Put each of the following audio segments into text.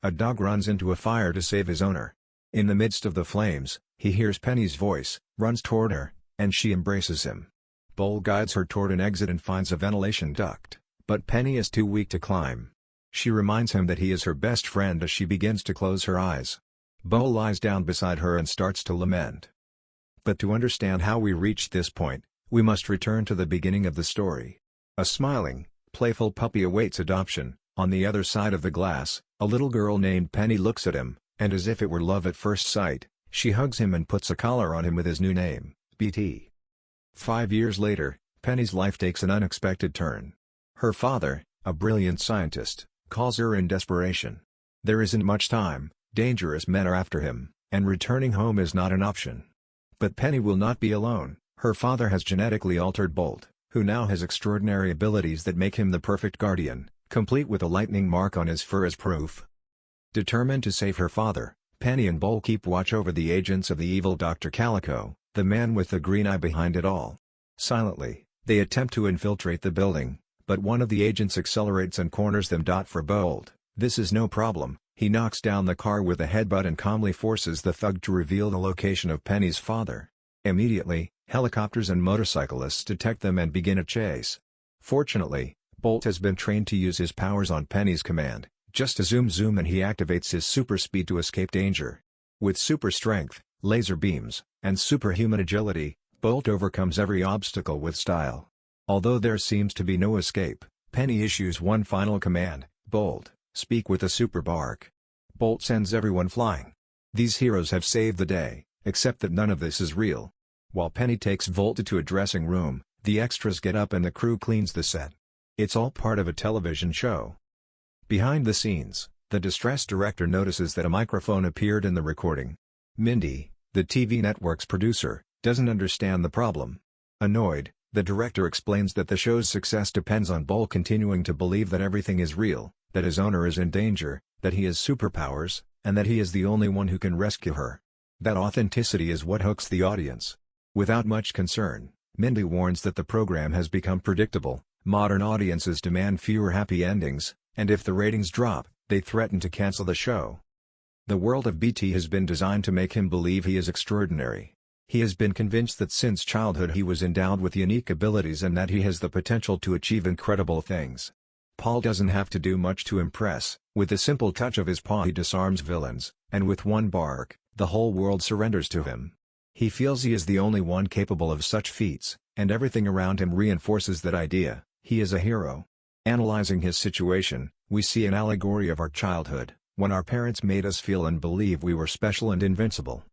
A dog runs into a fire to save his owner. In the midst of the flames, he hears Penny's voice, runs toward her, and she embraces him. Bolt guides her toward an exit and finds a ventilation duct, but Penny is too weak to climb. She reminds him that he is her best friend as she begins to close her eyes. Bolt lies down beside her and starts to lament. But to understand how we reached this point, we must return to the beginning of the story. A smiling, playful puppy awaits adoption. On the other side of the glass, a little girl named Penny looks at him, and as if it were love at first sight, she hugs him and puts a collar on him with his new name, BT. 5 years later, Penny's life takes an unexpected turn. Her father, a brilliant scientist, calls her in desperation. There isn't much time, dangerous men are after him, and returning home is not an option. But Penny will not be alone. Her father has genetically altered Bolt, who now has extraordinary abilities that make him the perfect guardian, complete with a lightning mark on his fur as proof. Determined to save her father, Penny and Bolt keep watch over the agents of the evil Dr. Calico, the man with the green eye behind it all. Silently, they attempt to infiltrate the building, but one of the agents accelerates and corners them. For Bolt, this is no problem. He knocks down the car with a headbutt and calmly forces the thug to reveal the location of Penny's father. Immediately, helicopters and motorcyclists detect them and begin a chase. Fortunately, Bolt has been trained to use his powers on Penny's command, just to zoom and he activates his super speed to escape danger. With super strength, laser beams, and superhuman agility, Bolt overcomes every obstacle with style. Although there seems to be no escape, Penny issues one final command, "Bolt, speak with a super bark." Bolt sends everyone flying. These heroes have saved the day, except that none of this is real. While Penny takes Bolt to a dressing room, the extras get up and the crew cleans the set. It's all part of a television show. Behind the scenes, the distressed director notices that a microphone appeared in the recording. Mindy, the TV network's producer, doesn't understand the problem. Annoyed, the director explains that the show's success depends on Bolt continuing to believe that everything is real, that his owner is in danger, that he has superpowers, and that he is the only one who can rescue her. That authenticity is what hooks the audience. Without much concern, Mindy warns that the program has become predictable, modern audiences demand fewer happy endings, and if the ratings drop, they threaten to cancel the show. The world of BT has been designed to make him believe he is extraordinary. He has been convinced that since childhood he was endowed with unique abilities and that he has the potential to achieve incredible things. Paul doesn't have to do much to impress. With a simple touch of his paw he disarms villains, and with one bark, the whole world surrenders to him. He feels he is the only one capable of such feats, and everything around him reinforces that idea. He is a hero. Analyzing his situation, we see an allegory of our childhood, when our parents made us feel and believe we were special and invincible.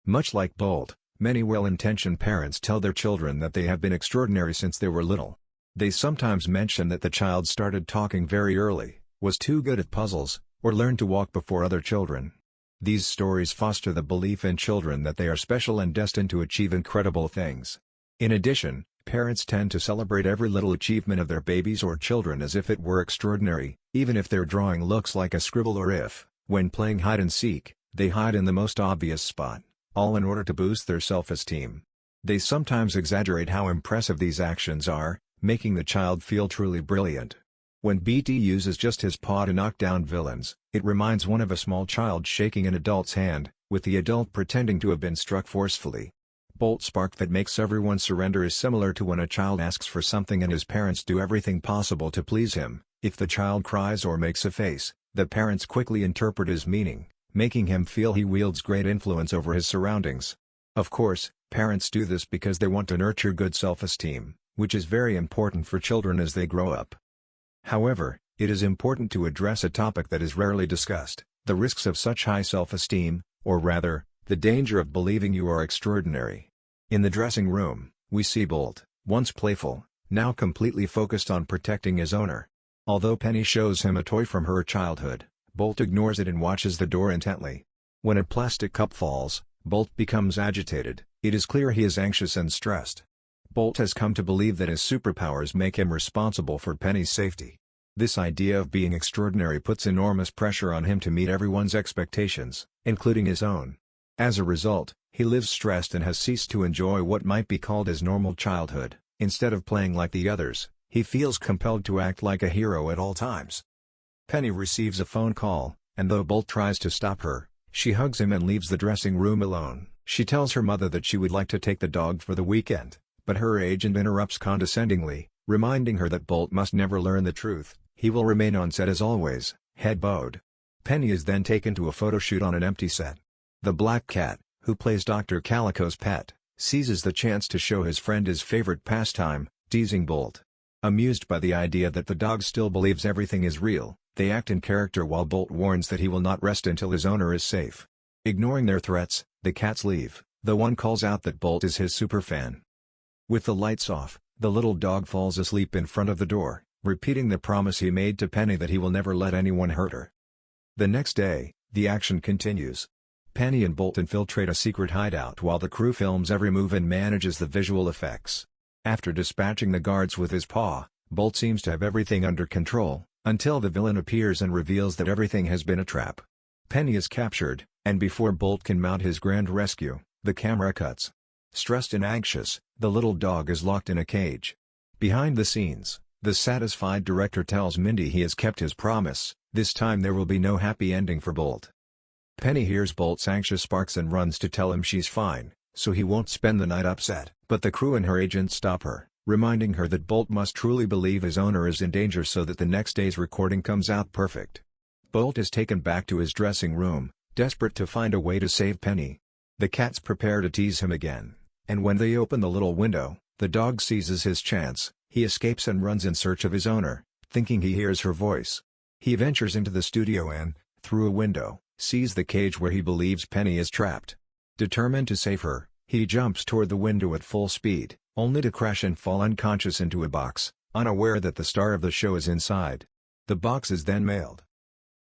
Much like Bolt, many well-intentioned parents tell their children that they have been extraordinary since they were little. They sometimes mention that the child started talking very early, was too good at puzzles, or learned to walk before other children. These stories foster the belief in children that they are special and destined to achieve incredible things. In addition, parents tend to celebrate every little achievement of their babies or children as if it were extraordinary, even if their drawing looks like a scribble or if, when playing hide-and-seek, they hide in the most obvious spot, all in order to boost their self-esteem. They sometimes exaggerate how impressive these actions are, making the child feel truly brilliant. When BT uses just his paw to knock down villains, it reminds one of a small child shaking an adult's hand, with the adult pretending to have been struck forcefully. Bolt's spark that makes everyone surrender is similar to when a child asks for something and his parents do everything possible to please him. If the child cries or makes a face, the parents quickly interpret his meaning, making him feel he wields great influence over his surroundings. Of course, parents do this because they want to nurture good self-esteem, which is very important for children as they grow up. However, it is important to address a topic that is rarely discussed, the risks of such high self-esteem, or rather, the danger of believing you are extraordinary. In the dressing room, we see Bolt, once playful, now completely focused on protecting his owner. Although Penny shows him a toy from her childhood, Bolt ignores it and watches the door intently. When a plastic cup falls, Bolt becomes agitated. It is clear he is anxious and stressed. Bolt has come to believe that his superpowers make him responsible for Penny's safety. This idea of being extraordinary puts enormous pressure on him to meet everyone's expectations, including his own. As a result, he lives stressed and has ceased to enjoy what might be called his normal childhood. Instead of playing like the others, he feels compelled to act like a hero at all times. Penny receives a phone call, and though Bolt tries to stop her, she hugs him and leaves the dressing room alone. She tells her mother that she would like to take the dog for the weekend, but her agent interrupts condescendingly, reminding her that Bolt must never learn the truth. He will remain on set as always, head bowed. Penny is then taken to a photo shoot on an empty set. The black cat, who plays Dr. Calico's pet, seizes the chance to show his friend his favorite pastime, teasing Bolt. Amused by the idea that the dog still believes everything is real, they act in character while Bolt warns that he will not rest until his owner is safe. Ignoring their threats, the cats leave, though one calls out that Bolt is his superfan. With the lights off, the little dog falls asleep in front of the door, repeating the promise he made to Penny that he will never let anyone hurt her. The next day, the action continues. Penny and Bolt infiltrate a secret hideout while the crew films every move and manages the visual effects. After dispatching the guards with his paw, Bolt seems to have everything under control, until the villain appears and reveals that everything has been a trap. Penny is captured, and before Bolt can mount his grand rescue, the camera cuts. Stressed and anxious, the little dog is locked in a cage. Behind the scenes, the satisfied director tells Mindy he has kept his promise. This time there will be no happy ending for Bolt. Penny hears Bolt's anxious barks and runs to tell him she's fine, so he won't spend the night upset. But the crew and her agent stop her, reminding her that Bolt must truly believe his owner is in danger so that the next day's recording comes out perfect. Bolt is taken back to his dressing room, desperate to find a way to save Penny. The cats prepare to tease him again, and when they open the little window, the dog seizes his chance. He escapes and runs in search of his owner, thinking he hears her voice. He ventures into the studio and, through a window, sees the cage where he believes Penny is trapped. Determined to save her, he jumps toward the window at full speed, only to crash and fall unconscious into a box, unaware that the star of the show is inside. The box is then mailed.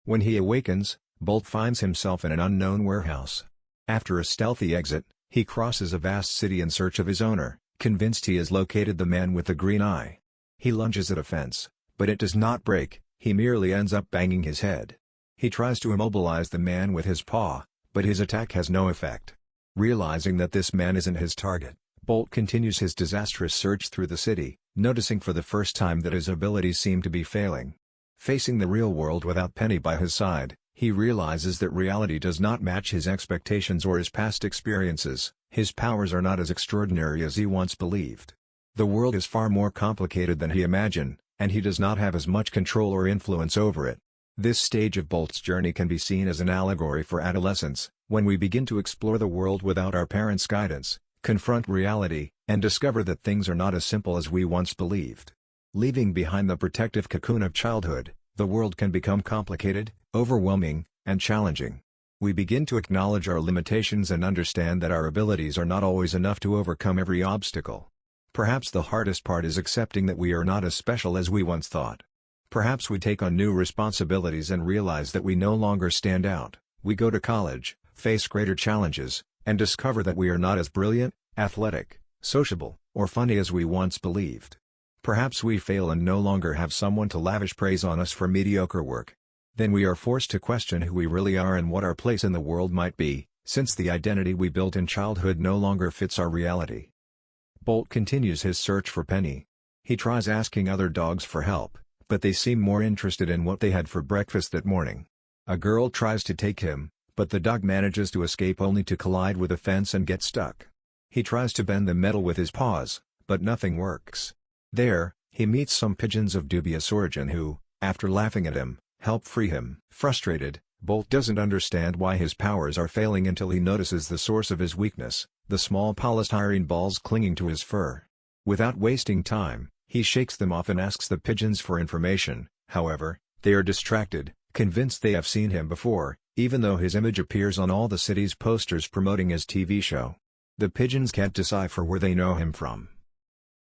When he awakens, Bolt finds himself in an unknown warehouse. After a stealthy exit, he crosses a vast city in search of his owner, convinced he has located the man with the green eye. He lunges at a fence, but it does not break. He merely ends up banging his head. He tries to immobilize the man with his paw, but his attack has no effect. Realizing that this man isn't his target, Bolt continues his disastrous search through the city, noticing for the first time that his abilities seem to be failing. Facing the real world without Penny by his side, he realizes that reality does not match his expectations or his past experiences. His powers are not as extraordinary as he once believed. The world is far more complicated than he imagined, and he does not have as much control or influence over it. This stage of Bolt's journey can be seen as an allegory for adolescence, when we begin to explore the world without our parents' guidance, confront reality, and discover that things are not as simple as we once believed. Leaving behind the protective cocoon of childhood, the world can become complicated, overwhelming, and challenging. We begin to acknowledge our limitations and understand that our abilities are not always enough to overcome every obstacle. Perhaps the hardest part is accepting that we are not as special as we once thought. Perhaps we take on new responsibilities and realize that we no longer stand out. We go to college, face greater challenges, and discover that we are not as brilliant, athletic, sociable, or funny as we once believed. Perhaps we fail and no longer have someone to lavish praise on us for mediocre work. Then we are forced to question who we really are and what our place in the world might be, since the identity we built in childhood no longer fits our reality. Bolt continues his search for Penny. He tries asking other dogs for help, but they seem more interested in what they had for breakfast that morning. A girl tries to take him, but the dog manages to escape only to collide with a fence and get stuck. He tries to bend the metal with his paws, but nothing works. There, he meets some pigeons of dubious origin who, after laughing at him, help free him. Frustrated, Bolt doesn't understand why his powers are failing until he notices the source of his weakness, the small polystyrene balls clinging to his fur. Without wasting time, he shakes them off and asks the pigeons for information. However, they are distracted, convinced they have seen him before, even though his image appears on all the city's posters promoting his TV show. The pigeons can't decipher where they know him from.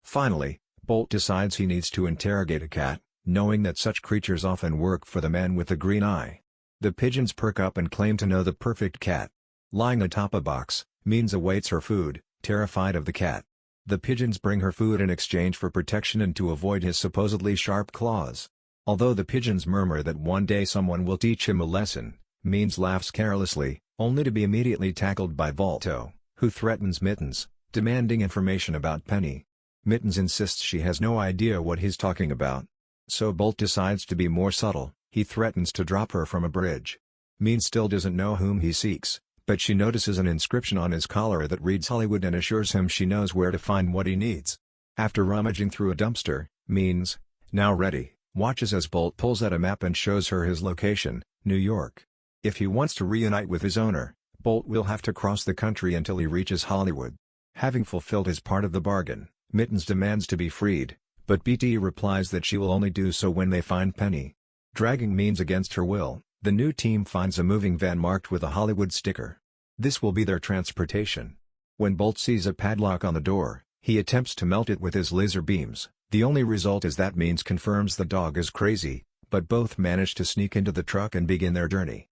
Finally, Bolt decides he needs to interrogate a cat, knowing that such creatures often work for the man with the green eye. The pigeons perk up and claim to know the perfect cat. Lying atop a box, Means awaits her food, terrified of the cat. The pigeons bring her food in exchange for protection and to avoid his supposedly sharp claws. Although the pigeons murmur that one day someone will teach him a lesson, Means laughs carelessly, only to be immediately tackled by Volto, who threatens Mittens, demanding information about Penny. Mittens insists she has no idea what he's talking about. So Bolt decides to be more subtle. He threatens to drop her from a bridge. Means still doesn't know whom he seeks, but she notices an inscription on his collar that reads Hollywood and assures him she knows where to find what he needs. After rummaging through a dumpster, Means, now ready, watches as Bolt pulls out a map and shows her his location, New York. If he wants to reunite with his owner, Bolt will have to cross the country until he reaches Hollywood. Having fulfilled his part of the bargain, Mittens demands to be freed, but BT replies that she will only do so when they find Penny. Dragging Means against her will, the new team finds a moving van marked with a Hollywood sticker. This will be their transportation. When Bolt sees a padlock on the door, he attempts to melt it with his laser beams. The only result is that Means confirms the dog is crazy, but both manage to sneak into the truck and begin their journey.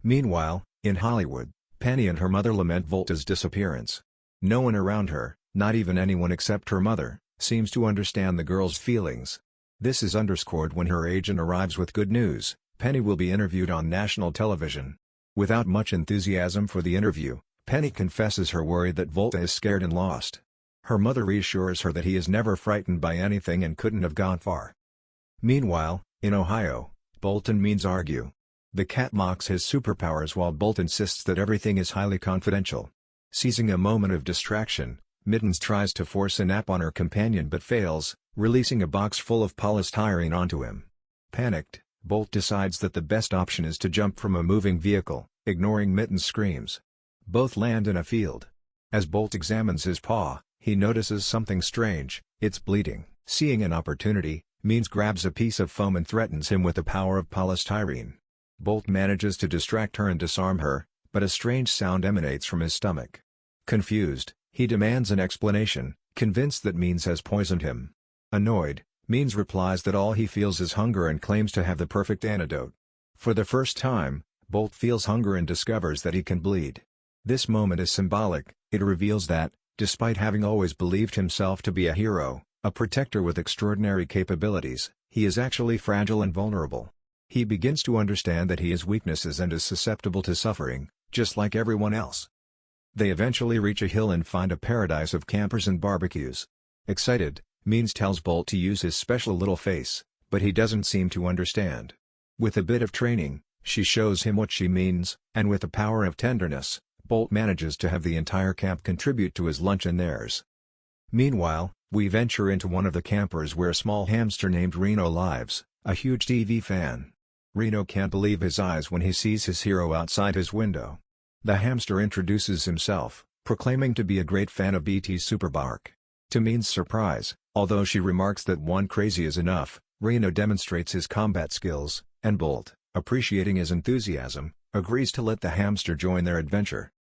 Meanwhile, in Hollywood, Penny and her mother lament Volta's disappearance. No one around her, not even anyone except her mother, seems to understand the girl's feelings. This is underscored when her agent arrives with good news: Penny will be interviewed on national television. Without much enthusiasm for the interview, Penny confesses her worry that Volta is scared and lost. Her mother reassures her that he is never frightened by anything and couldn't have gone far. Meanwhile, in Ohio, Bolt and Means argue. The cat mocks his superpowers while Bolt insists that everything is highly confidential. Seizing a moment of distraction, Mittens tries to force a nap on her companion but fails, releasing a box full of polystyrene onto him. Panicked, Bolt decides that the best option is to jump from a moving vehicle, ignoring Mittens' screams. Both land in a field. As Bolt examines his paw, he notices something strange: it's bleeding. Seeing an opportunity, Means grabs a piece of foam and threatens him with the power of polystyrene. Bolt manages to distract her and disarm her, but a strange sound emanates from his stomach. Confused, he demands an explanation, convinced that Means has poisoned him. Annoyed, Means replies that all he feels is hunger and claims to have the perfect antidote. For the first time, Bolt feels hunger and discovers that he can bleed. This moment is symbolic. It reveals that, despite having always believed himself to be a hero, a protector with extraordinary capabilities, he is actually fragile and vulnerable. He begins to understand that he has weaknesses and is susceptible to suffering, just like everyone else. They eventually reach a hill and find a paradise of campers and barbecues. Excited, Means tells Bolt to use his special little face, but he doesn't seem to understand. With a bit of training, she shows him what she means, and with the power of tenderness, Bolt manages to have the entire camp contribute to his lunch and theirs. Meanwhile, we venture into one of the campers where a small hamster named Reno lives, a huge TV fan. Reno can't believe his eyes when he sees his hero outside his window. The hamster introduces himself, proclaiming to be a great fan of BT's Superbark. To Means' surprise, although she remarks that one crazy is enough, Reno demonstrates his combat skills, and Bolt, appreciating his enthusiasm, agrees to let the hamster join their adventure.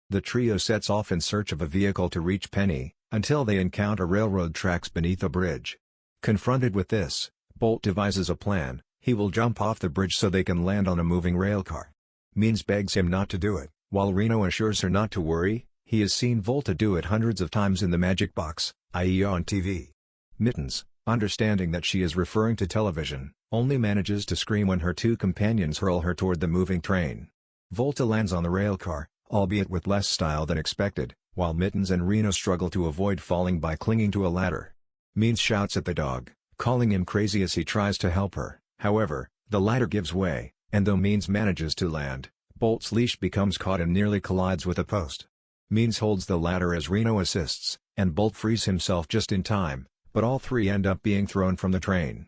The trio sets off in search of a vehicle to reach Penny, until they encounter railroad tracks beneath a bridge. Confronted with this, Bolt devises a plan: he will jump off the bridge so they can land on a moving railcar. Means begs him not to do it, while Reno assures her not to worry. He has seen Volta do it hundreds of times in the magic box, i.e. on TV. Mittens, understanding that she is referring to television, only manages to scream when her two companions hurl her toward the moving train. Volta lands on the railcar, albeit with less style than expected, while Mittens and Reno struggle to avoid falling by clinging to a ladder. Means shouts at the dog, calling him crazy as he tries to help her. However, the ladder gives way, and though Means manages to land, Bolt's leash becomes caught and nearly collides with a post. Means holds the ladder as Reno assists, and Bolt frees himself just in time, but all three end up being thrown from the train.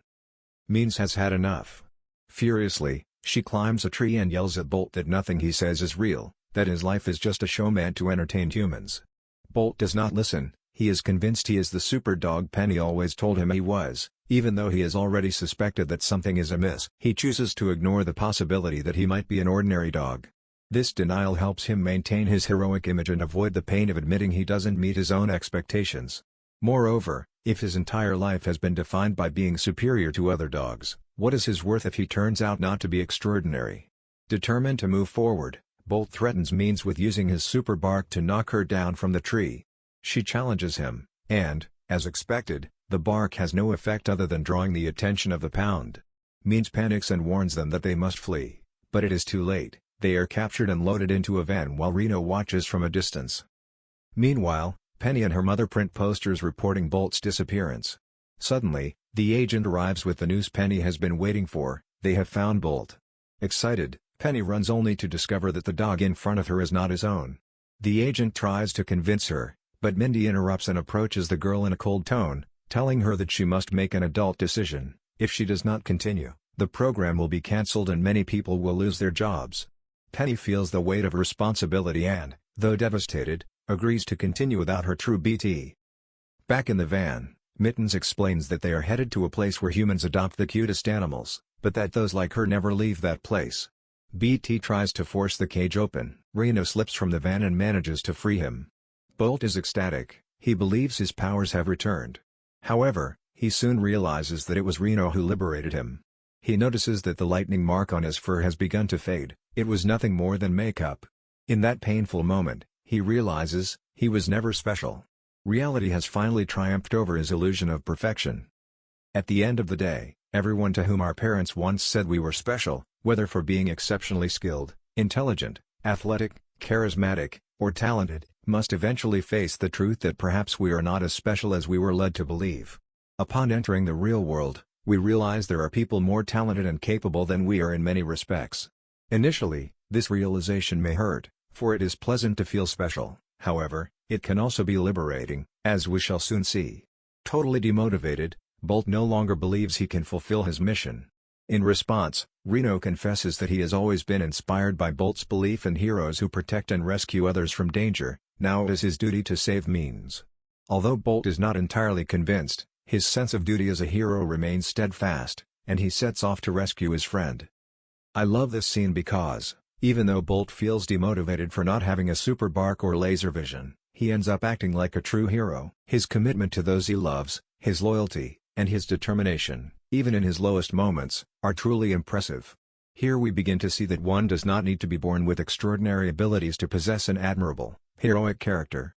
Means has had enough. Furiously, she climbs a tree and yells at Bolt that nothing he says is real, that his life is just a show meant to entertain humans. Bolt does not listen. He is convinced he is the super dog Penny always told him he was, even though he has already suspected that something is amiss. He chooses to ignore the possibility that he might be an ordinary dog. This denial helps him maintain his heroic image and avoid the pain of admitting he doesn't meet his own expectations. Moreover, if his entire life has been defined by being superior to other dogs, what is his worth if he turns out not to be extraordinary? Determined to move forward, Bolt threatens Means with using his super bark to knock her down from the tree. She challenges him, and, as expected, the bark has no effect other than drawing the attention of the pound. Means panics and warns them that they must flee, but it is too late. They are captured and loaded into a van while Reno watches from a distance. Meanwhile, Penny and her mother print posters reporting Bolt's disappearance. Suddenly, the agent arrives with the news Penny has been waiting for: they have found Bolt. Excited, Penny runs only to discover that the dog in front of her is not his own. The agent tries to convince her, but Mindy interrupts and approaches the girl in a cold tone, telling her that she must make an adult decision. If she does not continue, the program will be cancelled and many people will lose their jobs. Penny feels the weight of responsibility and, though devastated, agrees to continue without her true BT. Back in the van, Mittens explains that they are headed to a place where humans adopt the cutest animals, but that those like her never leave that place. BT tries to force the cage open. Reno slips from the van and manages to free him. Bolt is ecstatic, he believes his powers have returned. However, he soon realizes that it was Reno who liberated him. He notices that the lightning mark on his fur has begun to fade. It was nothing more than makeup. In that painful moment, he realizes, he was never special. Reality has finally triumphed over his illusion of perfection. At the end of the day, everyone to whom our parents once said we were special, whether for being exceptionally skilled, intelligent, athletic, charismatic, or talented, must eventually face the truth that perhaps we are not as special as we were led to believe. Upon entering the real world, we realize there are people more talented and capable than we are in many respects. Initially, this realization may hurt, for it is pleasant to feel special. However, it can also be liberating, as we shall soon see. Totally demotivated, Bolt no longer believes he can fulfill his mission. In response, Reno confesses that he has always been inspired by Bolt's belief in heroes who protect and rescue others from danger. Now it is his duty to save means. Although Bolt is not entirely convinced, his sense of duty as a hero remains steadfast, and he sets off to rescue his friend. I love this scene because, even though Bolt feels demotivated for not having a super bark or laser vision, he ends up acting like a true hero. His commitment to those he loves, his loyalty, and his determination, even in his lowest moments, are truly impressive. Here we begin to see that one does not need to be born with extraordinary abilities to possess an admirable, heroic character.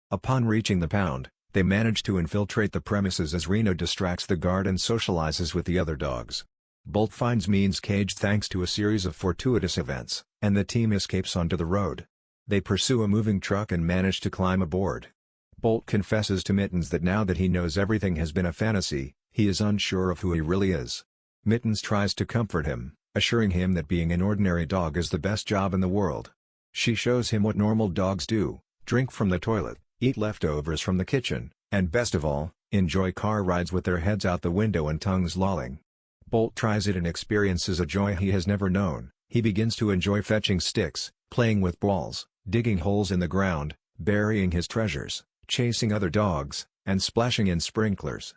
Upon reaching the pound, they manage to infiltrate the premises as Reno distracts the guard and socializes with the other dogs. Bolt finds Means caged thanks to a series of fortuitous events, and the team escapes onto the road. They pursue a moving truck and manage to climb aboard. Bolt confesses to Mittens that now that he knows everything has been a fantasy, he is unsure of who he really is. Mittens tries to comfort him, assuring him that being an ordinary dog is the best job in the world. She shows him what normal dogs do: drink from the toilet, eat leftovers from the kitchen, and best of all, enjoy car rides with their heads out the window and tongues lolling. Bolt tries it and experiences a joy he has never known. He begins to enjoy fetching sticks, playing with balls, digging holes in the ground, burying his treasures, chasing other dogs, and splashing in sprinklers.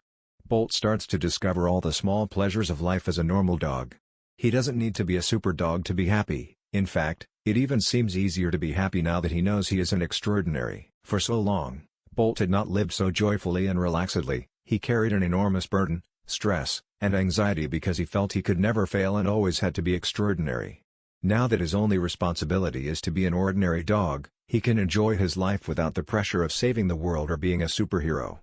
Bolt starts to discover all the small pleasures of life as a normal dog. He doesn't need to be a super dog to be happy. In fact, it even seems easier to be happy now that he knows he isn't extraordinary. For so long, Bolt had not lived so joyfully and relaxedly. He carried an enormous burden, stress, and anxiety because he felt he could never fail and always had to be extraordinary. Now that his only responsibility is to be an ordinary dog, he can enjoy his life without the pressure of saving the world or being a superhero.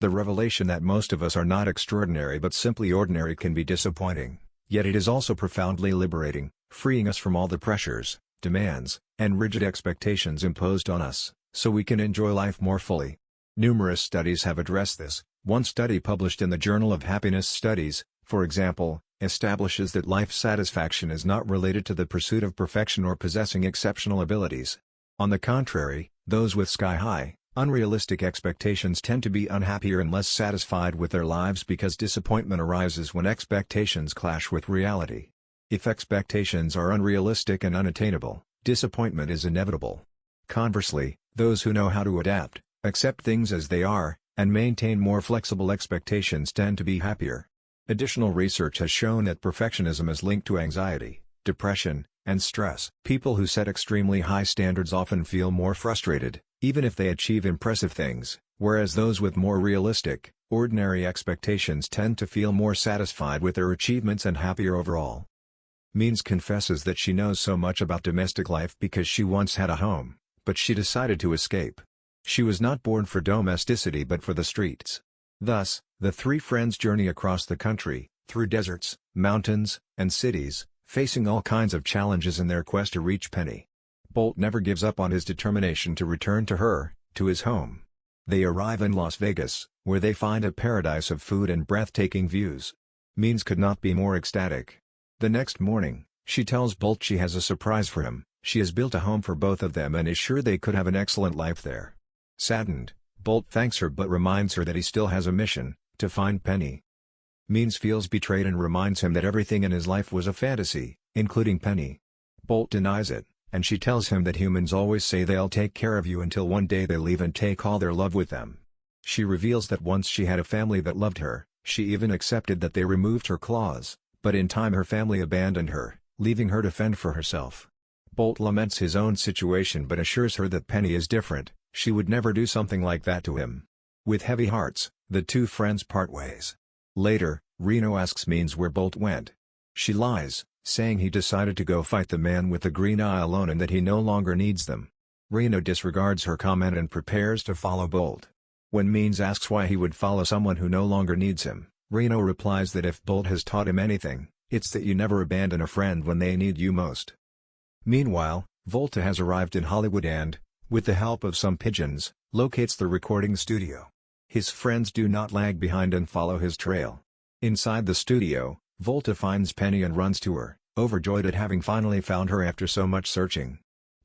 The revelation that most of us are not extraordinary but simply ordinary can be disappointing, yet it is also profoundly liberating, freeing us from all the pressures, demands, and rigid expectations imposed on us, so we can enjoy life more fully. Numerous studies have addressed this. One study published in the Journal of Happiness Studies, for example, establishes that life satisfaction is not related to the pursuit of perfection or possessing exceptional abilities. On the contrary, those with sky-high, unrealistic expectations tend to be unhappier and less satisfied with their lives because disappointment arises when expectations clash with reality. If expectations are unrealistic and unattainable, disappointment is inevitable. Conversely, those who know how to adapt, accept things as they are, and maintain more flexible expectations tend to be happier. Additional research has shown that perfectionism is linked to anxiety, depression, and stress. People who set extremely high standards often feel more frustrated, even if they achieve impressive things, whereas those with more realistic, ordinary expectations tend to feel more satisfied with their achievements and happier overall. Means confesses that she knows so much about domestic life because she once had a home, but she decided to escape. She was not born for domesticity but for the streets. Thus, the three friends journey across the country, through deserts, mountains, and cities, facing all kinds of challenges in their quest to reach Penny. Bolt never gives up on his determination to return to her, to his home. They arrive in Las Vegas, where they find a paradise of food and breathtaking views. Means could not be more ecstatic. The next morning, She tells Bolt she has a surprise for him. She has built a home for both of them and is sure they could have an excellent life there. Saddened, Bolt thanks her but reminds her that he still has a mission: to find Penny. Means feels betrayed and reminds him that everything in his life was a fantasy, including Penny. Bolt denies it, and she tells him that humans always say they'll take care of you until one day they leave and take all their love with them. She reveals that once she had a family that loved her, she even accepted that they removed her claws, but in time her family abandoned her, leaving her to fend for herself. Bolt laments his own situation but assures her that Penny is different. She would never do something like that to him. With heavy hearts, the two friends part ways. Later, Reno asks Means where Bolt went. She lies, saying he decided to go fight the man with the green eye alone and that he no longer needs them. Reno disregards her comment and prepares to follow Bolt. When Means asks why he would follow someone who no longer needs him, Reno replies that if Bolt has taught him anything, it's that you never abandon a friend when they need you most. Meanwhile, Volta has arrived in Hollywood and, with the help of some pigeons, locates the recording studio. His friends do not lag behind and follow his trail. Inside the studio, Volta finds Penny and runs to her, overjoyed at having finally found her after so much searching.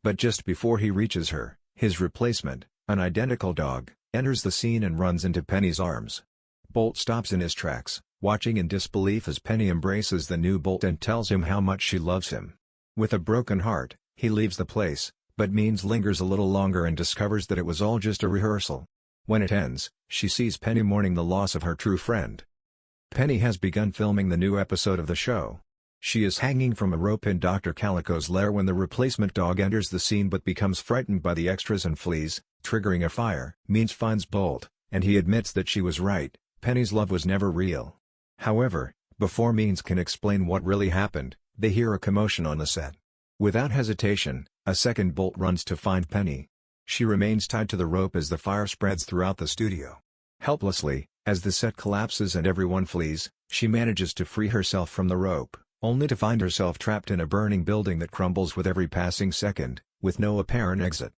But just before he reaches her, his replacement, an identical dog, enters the scene and runs into Penny's arms. Bolt stops in his tracks, watching in disbelief as Penny embraces the new Bolt and tells him how much she loves him. With a broken heart, he leaves the place, but Means lingers a little longer and discovers that it was all just a rehearsal. When it ends, she sees Penny mourning the loss of her true friend. Penny has begun filming the new episode of the show. She is hanging from a rope in Dr. Calico's lair when the replacement dog enters the scene but becomes frightened by the extras and flees, triggering a fire. Means finds Bolt, and he admits that she was right, Penny's love was never real. However, before Means can explain what really happened, they hear a commotion on the set. Without hesitation, a second Bolt runs to find Penny. She remains tied to the rope as the fire spreads throughout the studio. Helplessly, as the set collapses and everyone flees, she manages to free herself from the rope, only to find herself trapped in a burning building that crumbles with every passing second, with no apparent exit.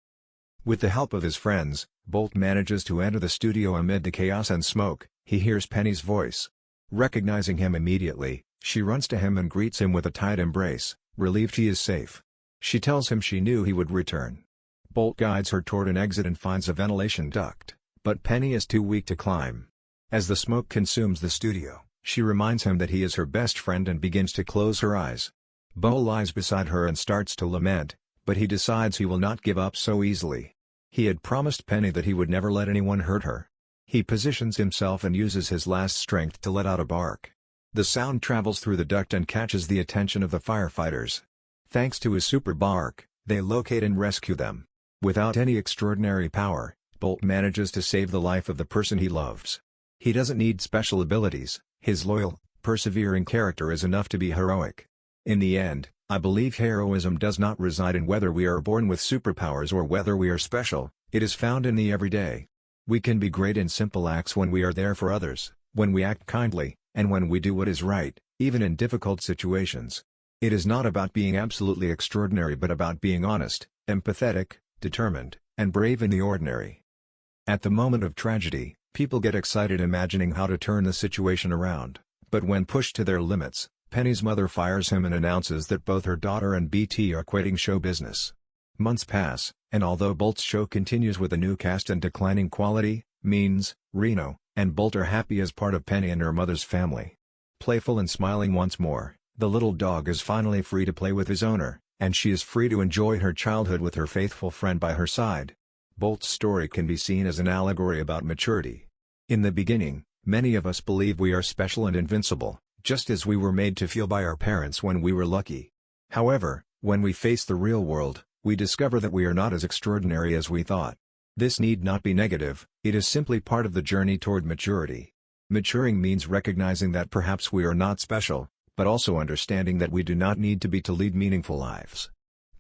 With the help of his friends, Bolt manages to enter the studio amid the chaos and smoke. He hears Penny's voice. Recognizing him immediately, she runs to him and greets him with a tight embrace, relieved he is safe. She tells him she knew he would return. Bolt guides her toward an exit and finds a ventilation duct, but Penny is too weak to climb. As the smoke consumes the studio, she reminds him that he is her best friend and begins to close her eyes. Bo lies beside her and starts to lament, but he decides he will not give up so easily. He had promised Penny that he would never let anyone hurt her. He positions himself and uses his last strength to let out a bark. The sound travels through the duct and catches the attention of the firefighters. Thanks to his super bark, they locate and rescue them. Without any extraordinary power, Bolt manages to save the life of the person he loves. He doesn't need special abilities, his loyal, persevering character is enough to be heroic. In the end, I believe heroism does not reside in whether we are born with superpowers or whether we are special, it is found in the everyday. We can be great in simple acts when we are there for others, when we act kindly, and when we do what is right, even in difficult situations. It is not about being absolutely extraordinary but about being honest, empathetic, determined, and brave in the ordinary. At the moment of tragedy, people get excited imagining how to turn the situation around, but when pushed to their limits, Penny's mother fires him and announces that both her daughter and BT are quitting show business. Months pass, and although Bolt's show continues with a new cast and declining quality, Means, Reno, and Bolt are happy as part of Penny and her mother's family. Playful and smiling once more, the little dog is finally free to play with his owner, and she is free to enjoy her childhood with her faithful friend by her side. Bolt's story can be seen as an allegory about maturity. In the beginning, many of us believe we are special and invincible, just as we were made to feel by our parents when we were lucky. However, when we face the real world, we discover that we are not as extraordinary as we thought. This need not be negative, it is simply part of the journey toward maturity. Maturing means recognizing that perhaps we are not special, but also understanding that we do not need to be to lead meaningful lives.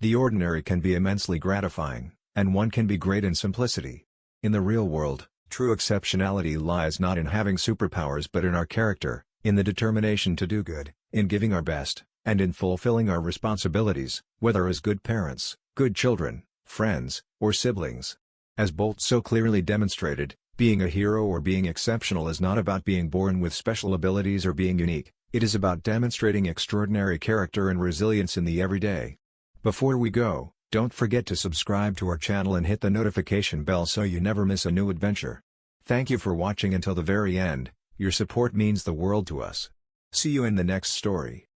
The ordinary can be immensely gratifying, and one can be great in simplicity. In the real world, true exceptionality lies not in having superpowers but in our character, in the determination to do good, in giving our best, and in fulfilling our responsibilities, whether as good parents, good children, friends, or siblings. As Bolt so clearly demonstrated, being a hero or being exceptional is not about being born with special abilities or being unique, It is about demonstrating extraordinary character and resilience in the everyday. Before we go, don't forget to subscribe to our channel and hit the notification bell so you never miss a new adventure. Thank you for watching until the very end. Your support means the world to us. See you in the next story.